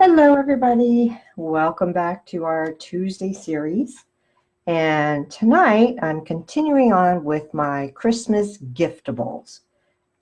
Hello everybody, welcome back to our Tuesday series, and tonight I'm continuing on with my Christmas giftables.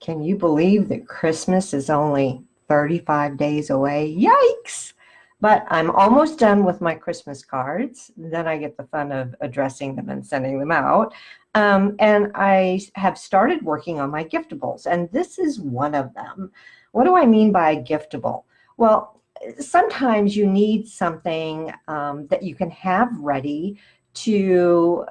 Can you believe that Christmas is only 35 days away? Yikes! But I'm almost done with my Christmas cards. Then I get the fun of addressing them and sending them out. And I have started working on my giftables, and this is one of them. What do I mean by a giftable? Well, sometimes you need something that you can have ready to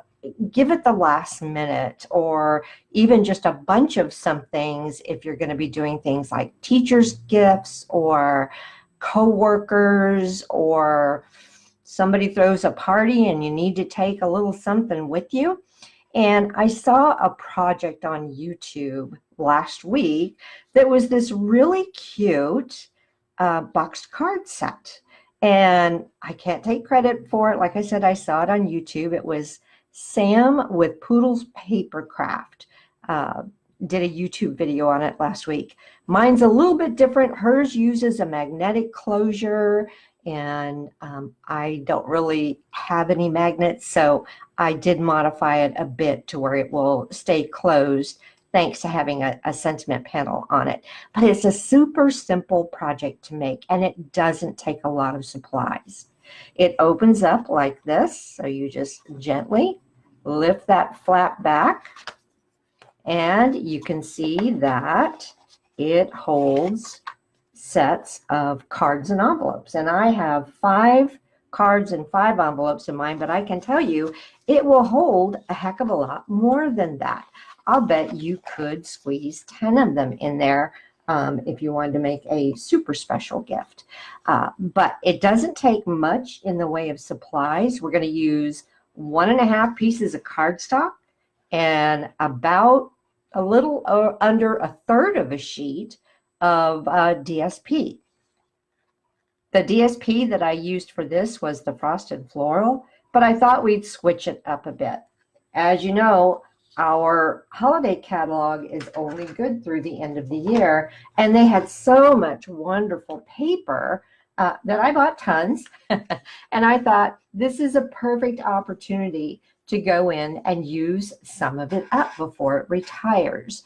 give it the last minute, or even just a bunch of some things if you're going to be doing things like teachers' gifts or co-workers, or somebody throws a party and you need to take a little something with you. And I saw a project on YouTube last week that was this really cute boxed card set. And I can't take credit for it. Like I said, I saw it on YouTube. It was Sam with Pootles Papercraft. Did a YouTube video on it last week. Mine's a little bit different. Hers uses a magnetic closure, and I don't really have any magnets, so I did modify it a bit to where it will stay closed thanks to having a sentiment panel on it. But it's a super simple project to make, and it doesn't take a lot of supplies. It opens up like this, so you just gently lift that flap back, and you can see that it holds sets of cards and envelopes. And I have 5 cards and 5 envelopes in mine, but I can tell you it will hold a heck of a lot more than that. I'll bet you could squeeze 10 of them in there if you wanted to make a super special gift. But it doesn't take much in the way of supplies. We're going to use 1.5 pieces of cardstock and about a little under 1/3 of a sheet of DSP. The DSP that I used for this was the Frosted Floral, but I thought we'd switch it up a bit. As you know, our holiday catalog is only good through the end of the year, and they had so much wonderful paper that I bought tons. And I thought this is a perfect opportunity to go in and use some of it up before it retires.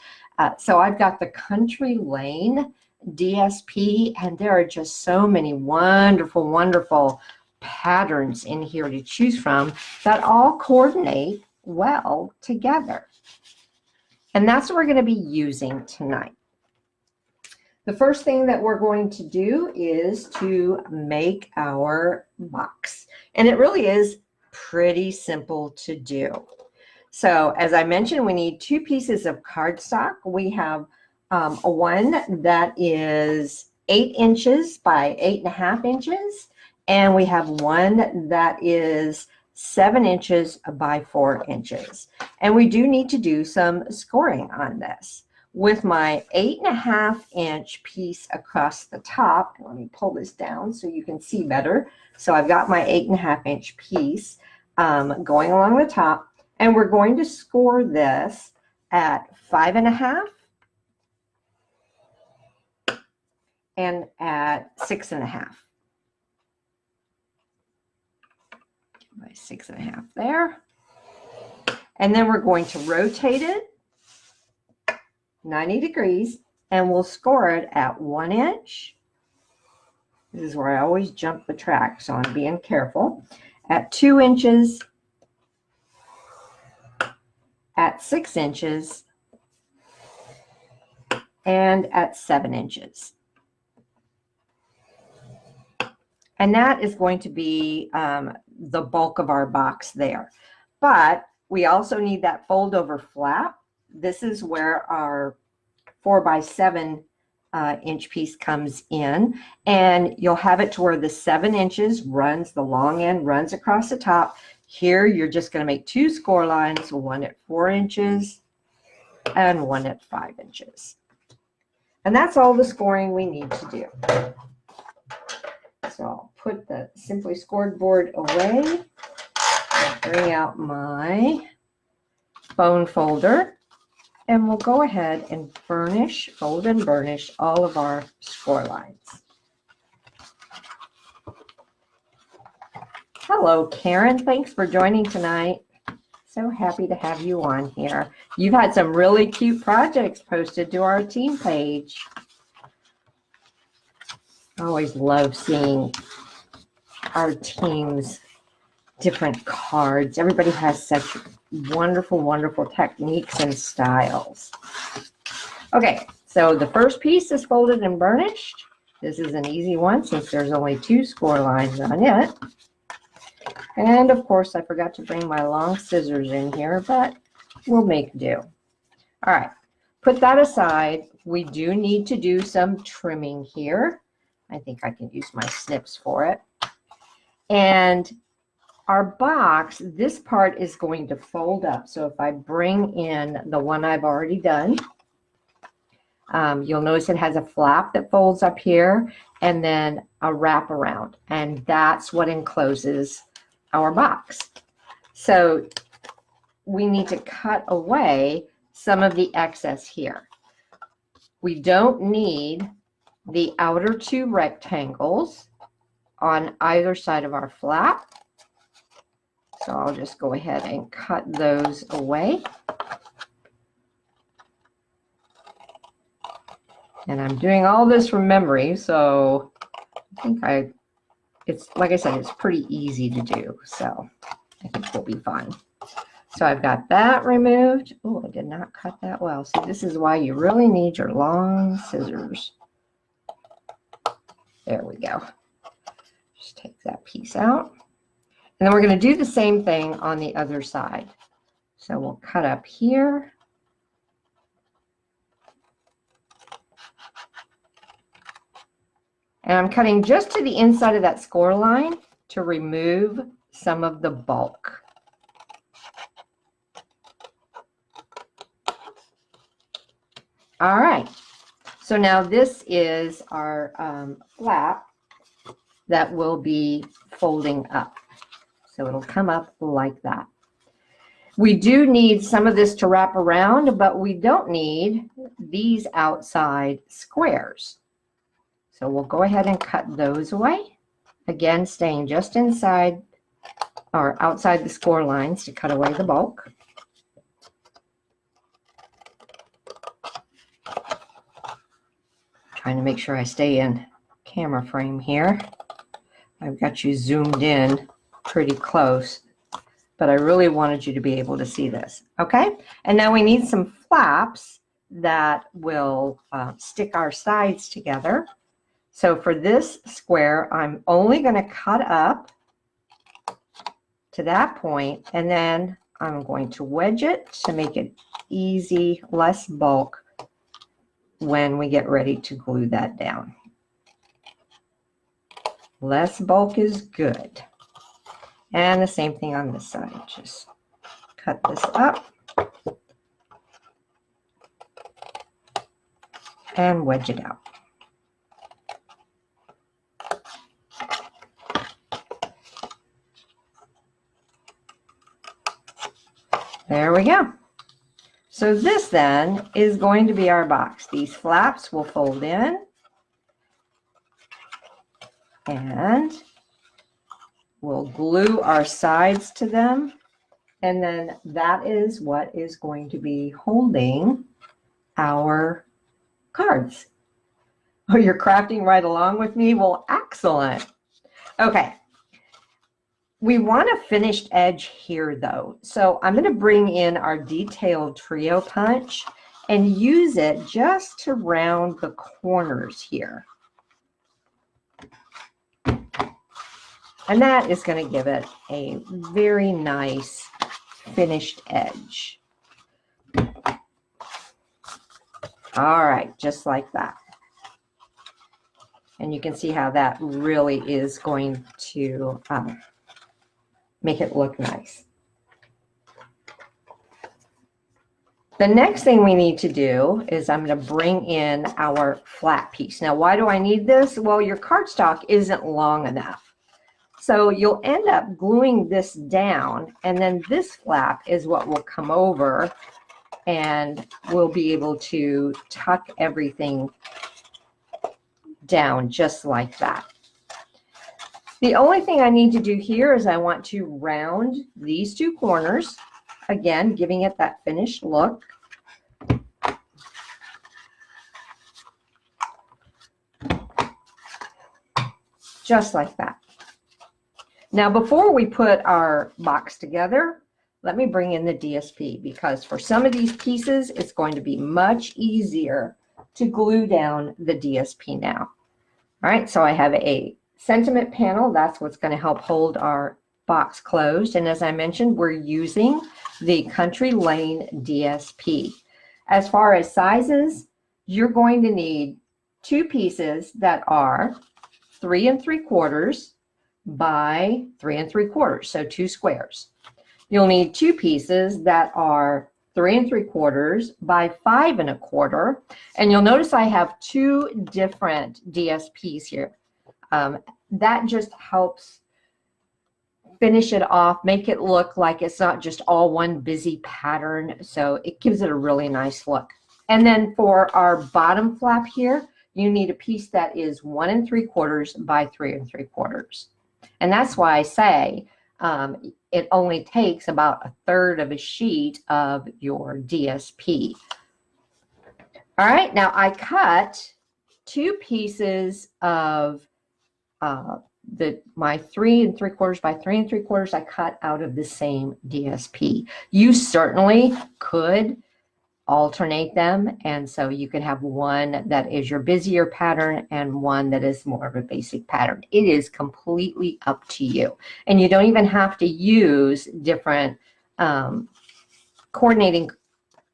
So I've got the Country Lane DSP, and there are just so many wonderful, wonderful patterns in here to choose from that all coordinate well together. And that's what we're going to be using tonight. The first thing that we're going to do is to make our box. And it really is pretty simple to do. So as I mentioned, we need 2 pieces of cardstock. We have one that is 8 inches by 8.5 inches. And we have one that is 7 inches by 4 inches. And we do need to do some scoring on this. With my 8.5 inch piece across the top, let me pull this down so you can see better. So I've got my 8.5 inch piece going along the top, and we're going to score this at 5.5 and at 6.5. My 6.5 there. And then we're going to rotate it 90 degrees, and we'll score it at 1 inch. This is where I always jump the track, so I'm being careful. At 2 inches, at 6 inches, and at 7 inches. And that is going to be the bulk of our box there. But we also need that fold over flap. This is where our 4x7 inch piece comes in, and you'll have it to where the 7 inches runs, the long end runs across the top. Here you're just going to make 2 score lines, one at 4 inches and one at 5 inches. And that's all the scoring we need to do. So I'll put the Simply Scored board away, bring out my bone folder, and we'll go ahead and burnish, fold and burnish all of our score lines. Hello, Karen. Thanks for joining tonight. So happy to have you on here. You've had some really cute projects posted to our team page. I always love seeing our team's different cards. Everybody has such wonderful, wonderful techniques and styles. Okay, so the first piece is folded and burnished. This is an easy one since there's only 2 score lines on it. And of course, I forgot to bring my long scissors in here, but we'll make do. All right, put that aside. We do need to do some trimming here. I think I can use my snips for it. And our box, this part is going to fold up. So if I bring in the one I've already done, you'll notice it has a flap that folds up here and then a wraparound. And that's what encloses our box. So we need to cut away some of the excess here. We don't need the outer 2 rectangles on either side of our flap. So I'll just go ahead and cut those away. And I'm doing all this from memory, so I think it's like I said, it's pretty easy to do. So I think we'll be fine. So I've got that removed. Oh, I did not cut that well. See, this is why you really need your long scissors. There we go. Just take that piece out. And then we're going to do the same thing on the other side. So we'll cut up here. And I'm cutting just to the inside of that score line to remove some of the bulk. All right. So now this is our flap that will be folding up. So it'll come up like that. We do need some of this to wrap around, but we don't need these outside squares. So we'll go ahead and cut those away. Again, staying just inside or outside the score lines to cut away the bulk. Trying to make sure I stay in camera frame here. I've got you zoomed in pretty close, but I really wanted you to be able to see this. Okay, and now we need some flaps that will stick our sides together. So for this square, I'm only going to cut up to that point, and then I'm going to wedge it to make it easy, less bulk when we get ready to glue that down. Less bulk is good. And the same thing on this side. Just cut this up and wedge it out. There we go. So this then is going to be our box. These flaps will fold in and we'll glue our sides to them. And then that is what is going to be holding our cards. Oh, you're crafting right along with me? Well, excellent. Okay. We want a finished edge here though. So I'm going to bring in our detailed trio punch and use it just to round the corners here. And that is going to give it a very nice finished edge. All right, just like that. And you can see how that really is going to make it look nice. The next thing we need to do is I'm going to bring in our flat piece. Now, why do I need this? Well, your cardstock isn't long enough. So you'll end up gluing this down, and then this flap is what will come over, and we'll be able to tuck everything down just like that. The only thing I need to do here is I want to round these two corners, again, giving it that finished look. Just like that. Now, before we put our box together, let me bring in the DSP, because for some of these pieces, it's going to be much easier to glue down the DSP now. All right, so I have a sentiment panel. That's what's going to help hold our box closed. And as I mentioned, we're using the Country Lane DSP. As far as sizes, you're going to need two pieces that are 3 3/4 by 3 3/4, so 2 squares. You'll need two pieces that are 3 3/4 by 5 1/4, and you'll notice I have two different DSPs here. That just helps finish it off, make it look like it's not just all one busy pattern, so it gives it a really nice look. And then for our bottom flap here, you need a piece that is 1 3/4 by 3 3/4. And that's why I say it only takes about 1/3 of a sheet of your DSP. All right, now I cut two pieces of my 3 3/4 by 3 3/4. I cut out of the same DSP. You certainly could alternate them, and so you could have one that is your busier pattern and one that is more of a basic pattern. It is completely up to you, and you don't even have to use different coordinating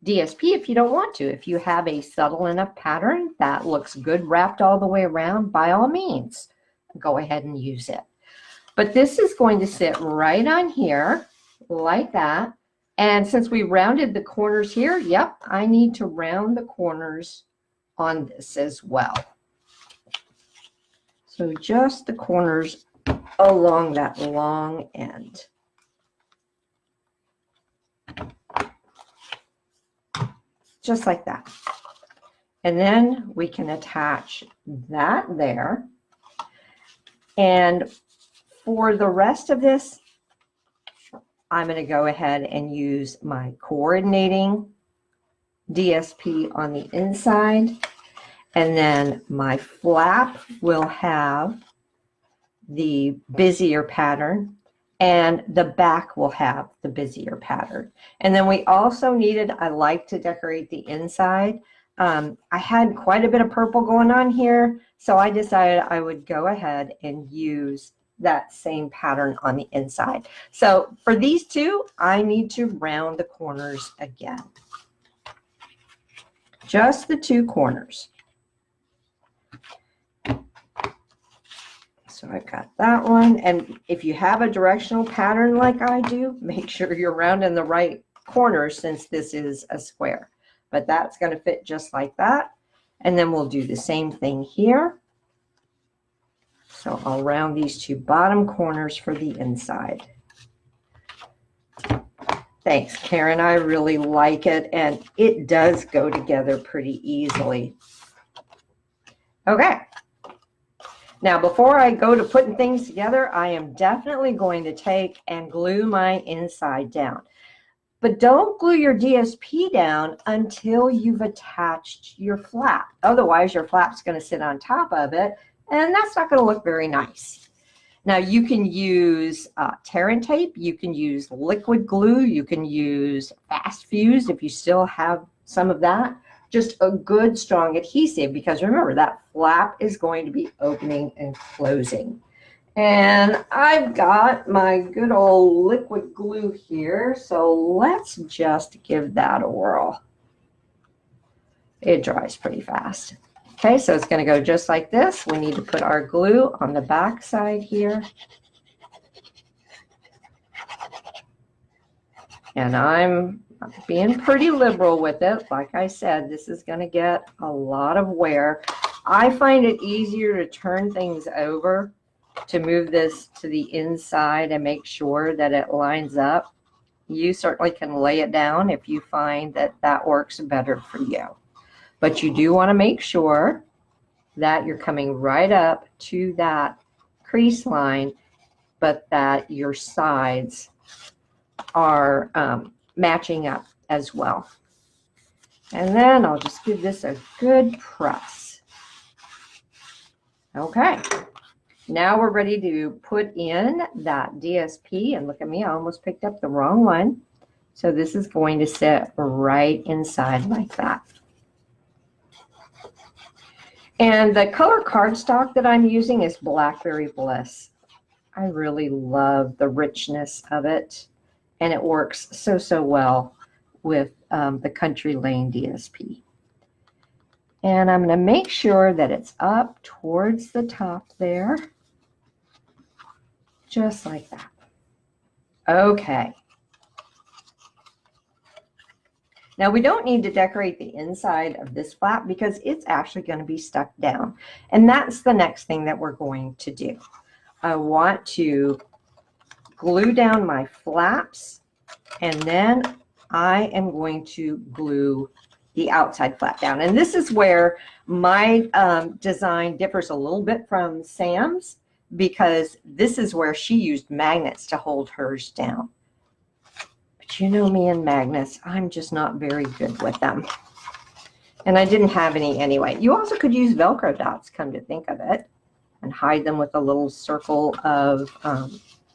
DSP if you don't want to. If you have a subtle enough pattern that looks good wrapped all the way around, by all means go ahead and use it. But this is going to sit right on here like that. And since we rounded the corners here, yep, I need to round the corners on this as well. So just the corners along that long end. Just like that. And then we can attach that there. And for the rest of this, I'm going to go ahead and use my coordinating DSP on the inside, and then my flap will have the busier pattern, and the back will have the busier pattern. And then we also needed, I like to decorate the inside. I had quite a bit of purple going on here, so I decided I would go ahead and use that same pattern on the inside. So for these two, I need to round the corners again. Just the two corners. So I got that one. And if you have a directional pattern like I do, make sure you're rounding the right corners since this is a square. But that's going to fit just like that. And then we'll do the same thing here. So I'll round these two bottom corners for the inside. Thanks, Karen. I really like it, and it does go together pretty easily. Okay. Now, before I go to putting things together, I am definitely going to take and glue my inside down. But don't glue your DSP down until you've attached your flap. Otherwise, your flap's going to sit on top of it, and that's not going to look very nice. Now, you can use tear and tape. You can use liquid glue. You can use fast fuse if you still have some of that. Just a good, strong adhesive, because remember, that flap is going to be opening and closing. And I've got my good old liquid glue here, so let's just give that a whirl. It dries pretty fast. Okay, so it's going to go just like this. We need to put our glue on the back side here. And I'm being pretty liberal with it. Like I said, this is going to get a lot of wear. I find it easier to turn things over to move this to the inside and make sure that it lines up. You certainly can lay it down if you find that that works better for you. But you do want to make sure that you're coming right up to that crease line, but that your sides are matching up as well. And then I'll just give this a good press. Okay, now we're ready to put in that DSP, and look at me, I almost picked up the wrong one. So this is going to sit right inside like that. And the color cardstock that I'm using is Blackberry Bliss. I really love the richness of it, and it works so well with the Country Lane DSP. And I'm going to make sure that it's up towards the top there, just like that. Okay. Now we don't need to decorate the inside of this flap because it's actually going to be stuck down. And that's the next thing that we're going to do. I want to glue down my flaps, and then I am going to glue the outside flap down. And this is where my design differs a little bit from Sam's, because this is where she used magnets to hold hers down. But you know me and magnets, I'm just not very good with them. And I didn't have any anyway. You also could use Velcro dots, come to think of it, and hide them with a little circle of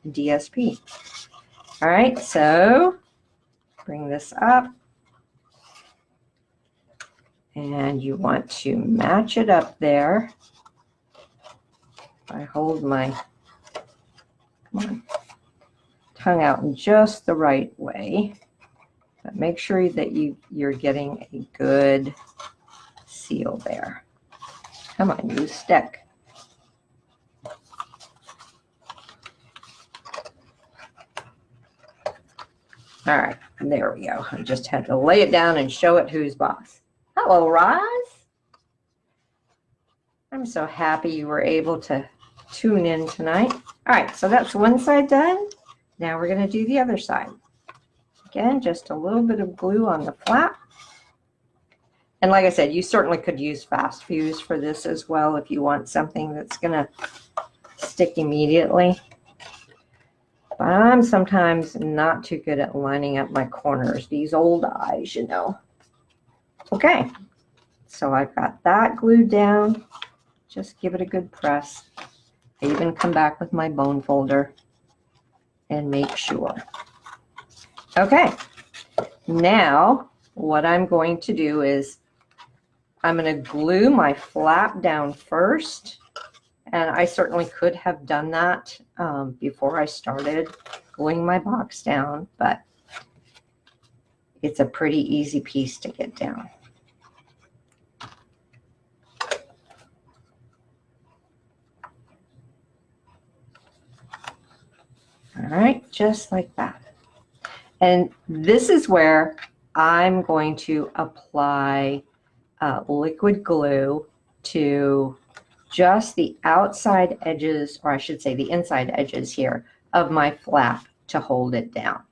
DSP. All right, so bring this up. And you want to match it up there. I hold my tongue out in just the right way, but make sure that you're getting a good seal there. Come on, you stick. All right, there we go. I just had to lay it down and show it who's boss. Hello, Roz. I'm so happy you were able to tune in tonight. All right, so that's one side done. Now we're going to do the other side. Again, just a little bit of glue on the flap. And like I said, you certainly could use fast fuse for this as well if you want something that's going to stick immediately. But I'm sometimes not too good at lining up my corners. These old eyes, you know. Okay, so I've got that glued down. Just give it a good press. I even come back with my bone folder and make sure. Okay, now what I'm going to do is I'm going to glue my flap down first. And I certainly could have done that before I started gluing my box down, but it's a pretty easy piece to get down. All right, just like that. And this is where I'm going to apply liquid glue to just the outside edges, or I should say the inside edges here, of my flap to hold it down.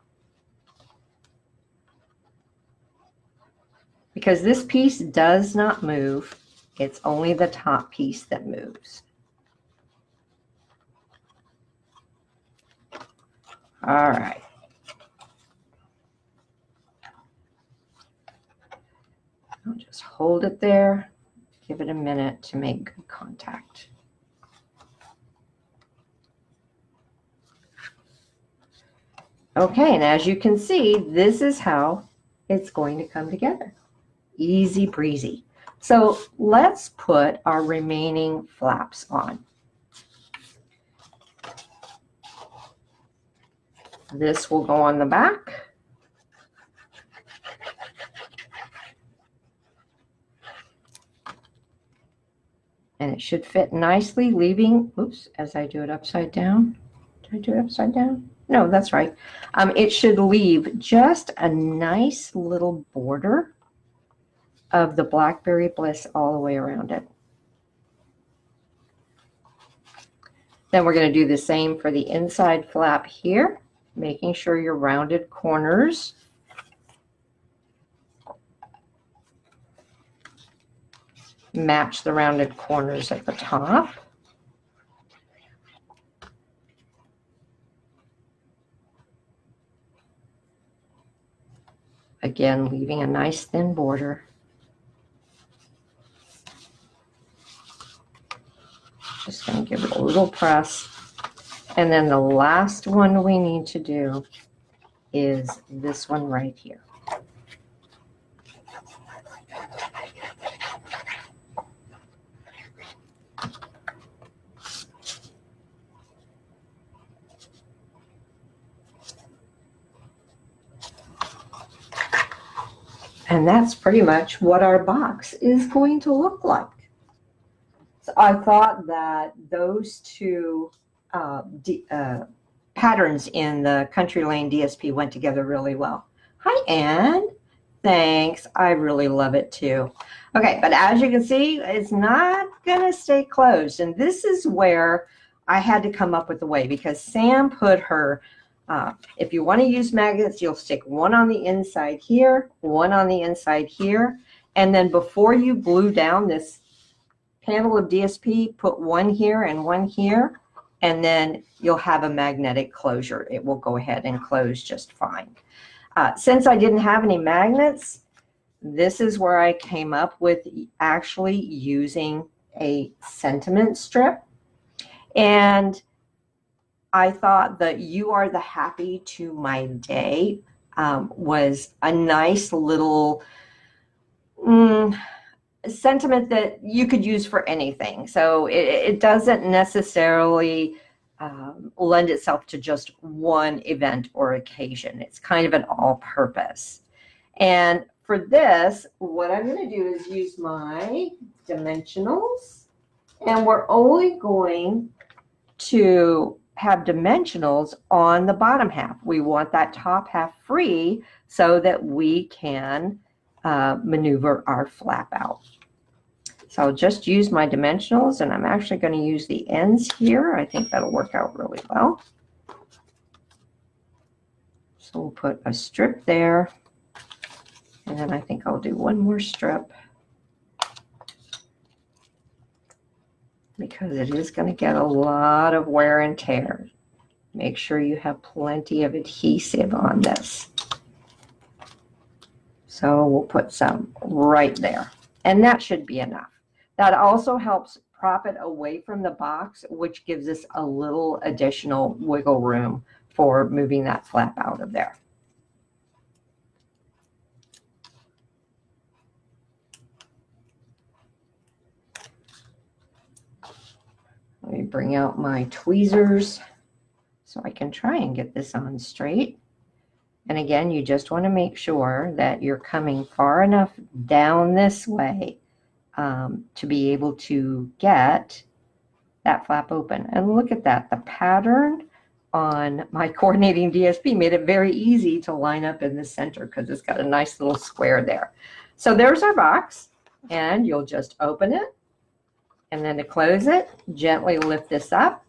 Because this piece does not move, it's only the top piece that moves. All right. I'll just hold it there. Give it a minute to make good contact. Okay, and as you can see, this is how it's going to come together. Easy breezy. So let's put our remaining flaps on. This will go on the back. And it should fit nicely, leaving, oops, as I do it upside down. Did I do it upside down? No, that's right. It should leave just a nice little border of the Blackberry Bliss all the way around it. Then we're going to do the same for the inside flap here, making sure your rounded corners match the rounded corners at the top. Again, leaving a nice thin border. Just going to give it a little press. And then the last one we need to do is this one right here. And that's pretty much what our box is going to look like. So I thought that those two patterns in the Country Lane DSP went together really well. Hi, Anne. Thanks. I really love it too. Okay, but as you can see, it's not going to stay closed. And this is where I had to come up with a way, because Sam put her, if you want to use magnets, you'll stick one on the inside here, one on the inside here. And then before you glue down this panel of DSP, put one here and one here, and then you'll have a magnetic closure. It will go ahead and close just fine. Since I didn't have any magnets, this is where I came up with actually using a sentiment strip. And I thought that "You Are the Happy to My Day" was a nice little sentiment that you could use for anything. So it doesn't necessarily lend itself to just one event or occasion. It's kind of an all-purpose. And for this, what I'm going to do is use my dimensionals, and we're only going to have dimensionals on the bottom half. We want that top half free so that we can maneuver our flap out. So I'll just use my dimensionals, and I'm actually going to use the ends here. I think that'll work out really well. So we'll put a strip there, and then I think I'll do one more strip, because it is going to get a lot of wear and tear. Make sure you have plenty of adhesive on this. So we'll put some right there, and that should be enough. That also helps prop it away from the box, which gives us a little additional wiggle room for moving that flap out of there. Let me bring out my tweezers so I can try and get this on straight. And again, you just want to make sure that you're coming far enough down this way to be able to get that flap open. And look at that. The pattern on my coordinating DSP made it very easy to line up in the center, because it's got a nice little square there. So there's our box, and you'll just open it. And then to close it, gently lift this up,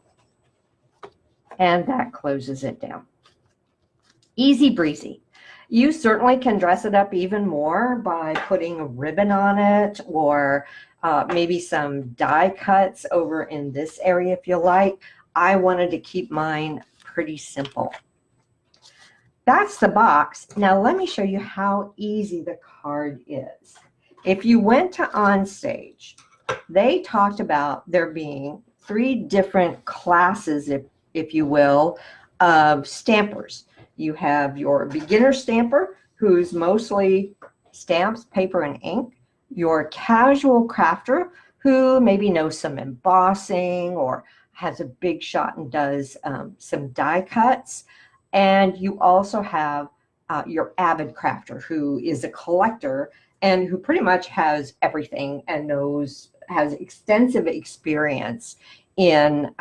and that closes it down. Easy breezy. You certainly can dress it up even more by putting a ribbon on it, or maybe some die cuts over in this area if you like. I wanted to keep mine pretty simple. That's the box. Now let me show you how easy the card is. If you went to Onstage, they talked about there being 3 different classes, if you will, of stampers. You have your beginner stamper, who's mostly stamps, paper, and ink. Your casual crafter, who maybe knows some embossing or has a big shot and does some die cuts. And you also have your avid crafter, who is a collector and who pretty much has everything and has extensive experience in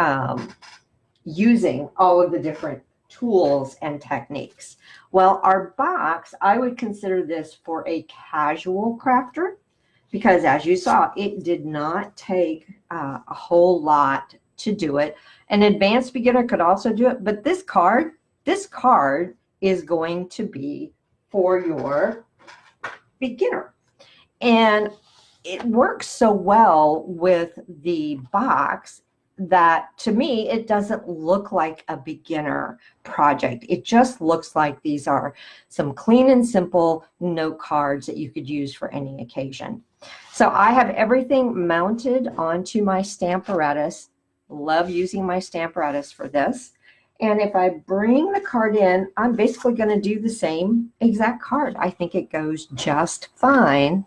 using all of the different tools and techniques. Well, our box, I would consider this for a casual crafter, because as you saw, it did not take a whole lot to do it. An advanced beginner could also do it, but this card is going to be for your beginner. And it works so well with the box that to me, it doesn't look like a beginner project. It just looks like these are some clean and simple note cards that you could use for any occasion. So I have everything mounted onto my Stamparatus. Love using my Stamparatus for this. And if I bring the card in, I'm basically going to do the same exact card. I think it goes just fine,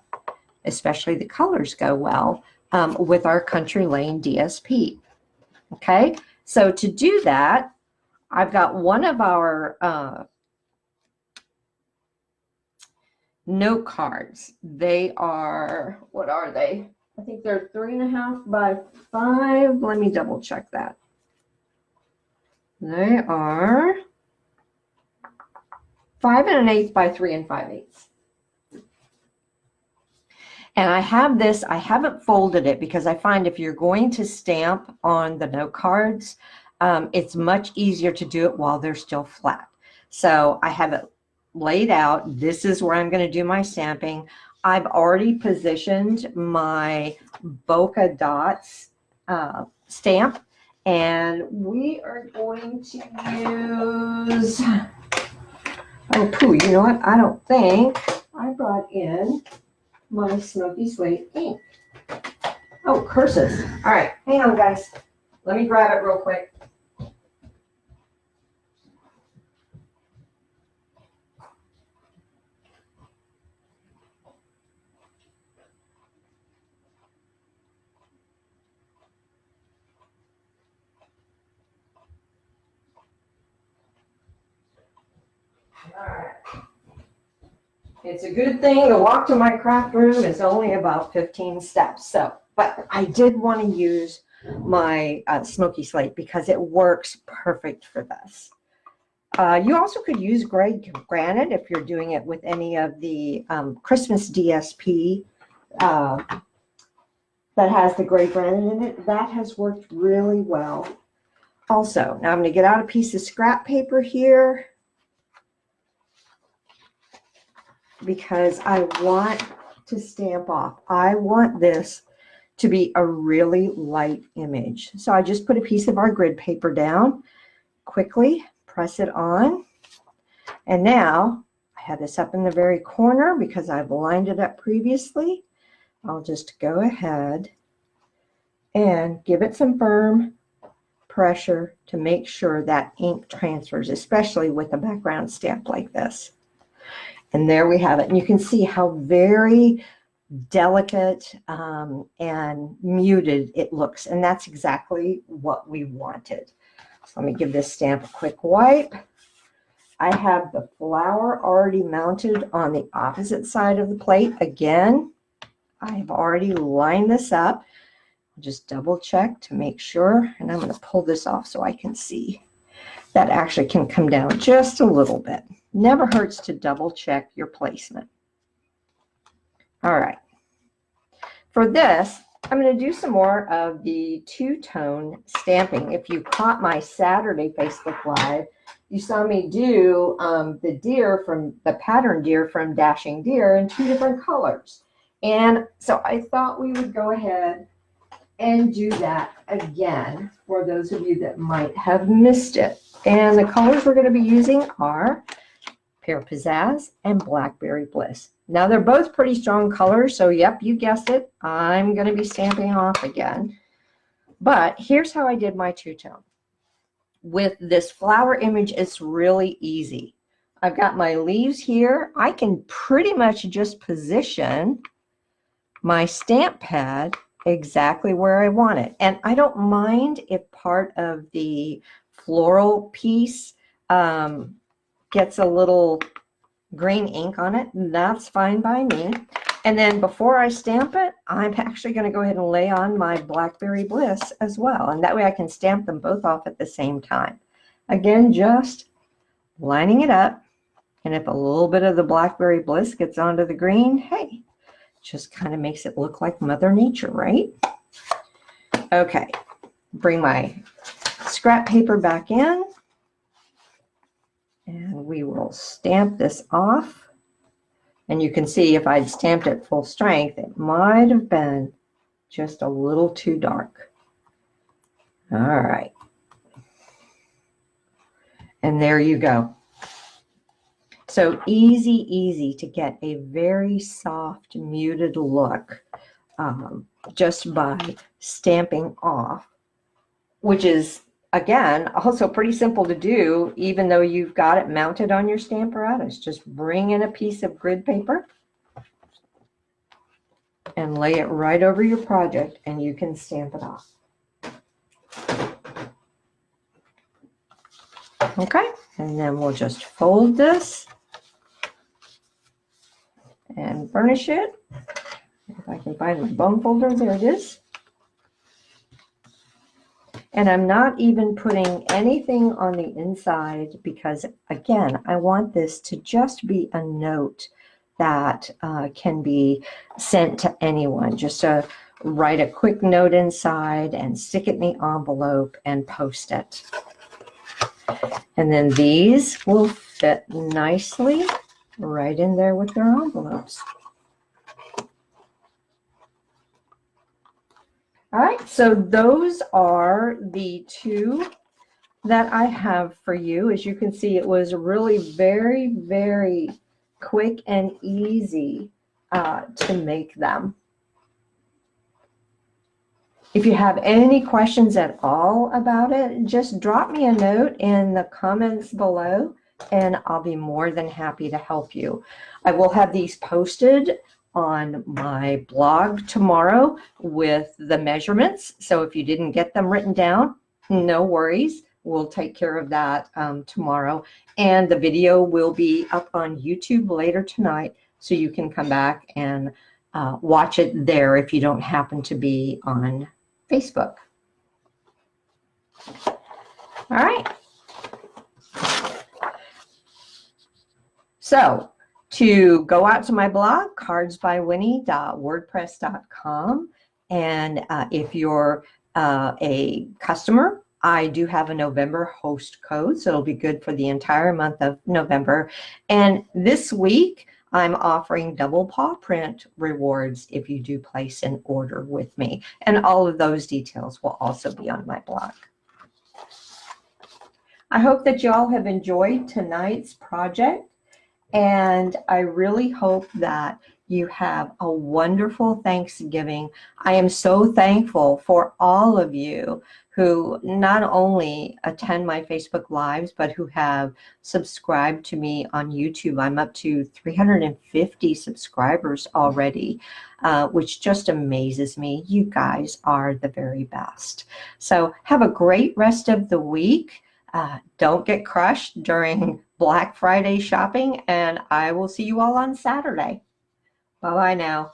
especially the colors go well with our Country Lane DSP. Okay, so to do that, I've got one of our note cards. They are, what are they? I think they're 3.5 by 5. Let me double check that. They are 5 1/8 by 3 5/8. And I have this, I haven't folded it because I find if you're going to stamp on the note cards, it's much easier to do it while they're still flat. So I have it laid out. This is where I'm going to do my stamping. I've already positioned my Bokeh Dots stamp, and we are going to use, oh pooh, you know what? I don't think I brought in my Smoky Slate Ink. Oh, curses. All right, hang on, guys. Let me grab it real quick. All right. It's a good thing to walk to my craft room is only about 15 steps. So, but I did want to use my Smoky Slate because it works perfect for this. You also could use gray granite if you're doing it with any of the Christmas DSP that has the gray granite in it. That has worked really well. Also, now I'm going to get out a piece of scrap paper here, because I want to stamp off. I want this to be a really light image. So I just put a piece of our grid paper down, quickly press it on. And now I have this up in the very corner because I've lined it up previously. I'll just go ahead and give it some firm pressure to make sure that ink transfers, especially with a background stamp like this. And there we have it. And you can see how very delicate and muted it looks. And that's exactly what we wanted. So let me give this stamp a quick wipe. I have the flower already mounted on the opposite side of the plate. Again, I've already lined this up. I'll just double check to make sure. And I'm going to pull this off so I can see. That actually can come down just a little bit. Never hurts to double check your placement. All right. For this, I'm going to do some more of the two-tone stamping. If you caught my Saturday Facebook Live, you saw me do the deer from the pattern deer from Dashing Deer in 2 different colors. And so I thought we would go ahead and do that again for those of you that might have missed it. And the colors we're going to be using are Pear Pizzazz and Blackberry Bliss. Now they're both pretty strong colors, so yep, you guessed it, I'm going to be stamping off again. But here's how I did my two-tone. With this flower image, it's really easy. I've got my leaves here. I can pretty much just position my stamp pad exactly where I want it. And I don't mind if part of the floral piece gets a little green ink on it. That's fine by me. And then before I stamp it, I'm actually going to go ahead and lay on my Blackberry Bliss as well. And that way I can stamp them both off at the same time. Again, just lining it up. And if a little bit of the Blackberry Bliss gets onto the green, hey, just kind of makes it look like Mother Nature, right? Okay, bring my scrap paper back in. And we will stamp this off. And you can see if I'd stamped it full strength, it might have been just a little too dark. All right. And there you go. So easy to get a very soft, muted look just by stamping off, which is, again, also pretty simple to do, even though you've got it mounted on your stamp apparatus. Just bring in a piece of grid paper and lay it right over your project, and you can stamp it off. Okay, and then we'll just fold this and burnish it. If I can find my bone folder, there it is. And I'm not even putting anything on the inside because, again, I want this to just be a note that can be sent to anyone. Just to write a quick note inside and stick it in the envelope and post it. And then these will fit nicely right in there with their envelopes. All right, so those are the two that I have for you. As you can see, it was really very quick and easy to make them. If you have any questions at all about it, just drop me a note in the comments below and I'll be more than happy to help you. I will have these posted on my blog tomorrow with the measurements. So if you didn't get them written down, no worries. We'll take care of that tomorrow. And the video will be up on YouTube later tonight, so you can come back and watch it there if you don't happen to be on Facebook. All right. So to go out to my blog, cardsbywinnie.wordpress.com. And if you're a customer, I do have a November host code, so it'll be good for the entire month of November. And this week, I'm offering double paw print rewards if you do place an order with me. And all of those details will also be on my blog. I hope that y'all have enjoyed tonight's project. And I really hope that you have a wonderful Thanksgiving. I am so thankful for all of you who not only attend my Facebook Lives, but who have subscribed to me on YouTube. I'm up to 350 subscribers already, which just amazes me. You guys are the very best. So have a great rest of the week. Don't get crushed during Black Friday shopping, and I will see you all on Saturday. Bye-bye now.